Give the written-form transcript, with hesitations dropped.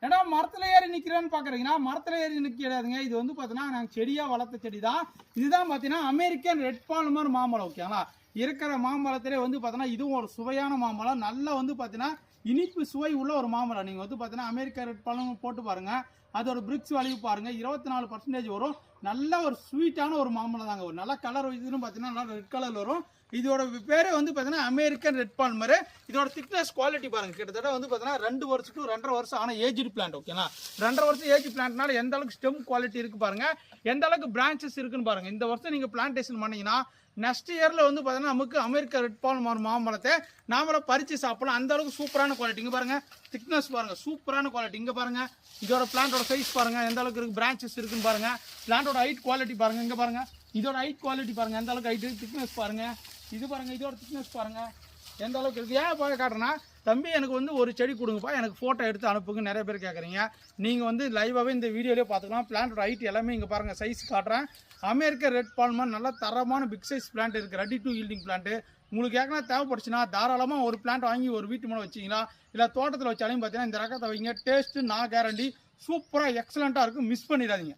ஏன்னா மரத்துல ஏறி நிக்கிறேன்னு பாக்குறீங்கன்னா மரத்துல ஏறி நிற்கிறாதுங்க. இது வந்து பாத்தீங்கன்னா நாங்கள் செடியா வளர்த்த செடி தான். இதுதான் பாத்தீங்கன்னா அமெரிக்கன் ரெட் பால்மர் மாமரம். ஓகேங்களா, இருக்கிற மாம்பழத்திலே வந்து பாத்தீங்கன்னா இதுவும் ஒரு சுவையான மாம்பழம். நல்லா வந்து பாத்தீங்கன்னா இனிப்பு சுவை உள்ள ஒரு மாமரம். நீங்க வந்து பாத்தீங்கன்னா அமெரிக்கா ரெட் பால்மர் போட்டு பாருங்க, அதோட பிரிக்ஸ் வேல்யூ பாருங்க 24% வரும். நல்ல ஒரு ஸ்வீட்டான ஒரு மாம்பழம் தாங்க. ஒரு நல்ல கலர் இதுன்னு பாத்தீங்கன்னா நல்லா ரெட் கலர்ல வரும். இதோட பேரே வந்து பாத்தீங்கன்னா அமெரிக்கன் ரெட் பால்மர். இதோட திக்னஸ் குவாலிட்டி பாருங்க, கிட்டத்தட்ட வந்து பாத்தீங்கன்னா 2 வருஷம் டு 2.5 வருஷம் ஆன ஏஜ்டு பிளான்ட். ஓகேங்களா, 2.5 வருஷம் ஏஜ் பிளான்ட்னால எந்த அளவுக்கு ஸ்டெம் குவாலிட்டி இருக்கு பாருங்க, எந்த அளவுக்கு பிரான்ச்சஸ் இருக்குன்னு பாருங்க. இந்த வருஷம் நீங்க பிளான்டேஷன் பண்ணீங்கன்னா நெக்ஸ்ட் இயர்ல வந்து பாத்தீங்கன்னா நமக்கு அமெரிக்கா ரெட் பால்மர் மாம்பழத்தை நாமள பறிச்சு சாப்பிடலாம். அந்த அளவுக்கு சூப்பரான குவாலிட்டி. இங்க பாருங்க, திக்னஸ் பாருங்க, சூப்பரான குவாலிட்டி. இங்க பாருங்க, இதோட பிளான்டோட சைஸ் பாருங்க, எந்த அளவுக்கு இருக்கு, பிரான்ச்சஸ் இருக்குன்னு பாருங்க. பிளான்டோட ஹைட் குவாலிட்டி பாருங்க. இங்க பாருங்க, இதோட ஹைட் குவாலிட்டி பாருங்க, எந்த அளவுக்கு ஹைட், திக்னஸ் பாருங்க. இது பாருங்க, இதோட திக்னஸ் பாருங்க எந்த அளவுக்கு இருக்கு. ஏன் பாருங்க காட்டுறேன்னா, தம்பி எனக்கு வந்து ஒரு செடி கொடுங்கப்பா, எனக்கு ஃபோட்டோ எடுத்து அனுப்புங்க நிறைய பேர் கேட்குறீங்க. நீங்கள் வந்து லைவாகவே இந்த வீடியோலேயே பார்த்துக்கலாம். பிளான்டோட ஹைட் எல்லாமே இங்கே பாருங்கள், சைஸ் காட்டுறேன். அமெரிக்கா ரெட் பால்மர் நல்ல தரமான பிக் சைஸ் பிளான்ட் இருக்குது, ரெடி டு ஈல்டிங் பிளான்ட். உங்களுக்கு ஏற்கனவே தேவைப்படுச்சுன்னா தாராளமாக ஒரு பிளான்ட் வாங்கி ஒரு வீட்டு மேலே வச்சிங்களா, இல்லை தோட்டத்தில் வச்சாலையும் பார்த்தீங்கன்னா இந்த ரகத்தை வைங்க. டேஸ்ட்டு நான் கேரண்டி சூப்பராக எக்ஸலண்ட்டாக இருக்கும், மிஸ் பண்ணிடாதீங்க.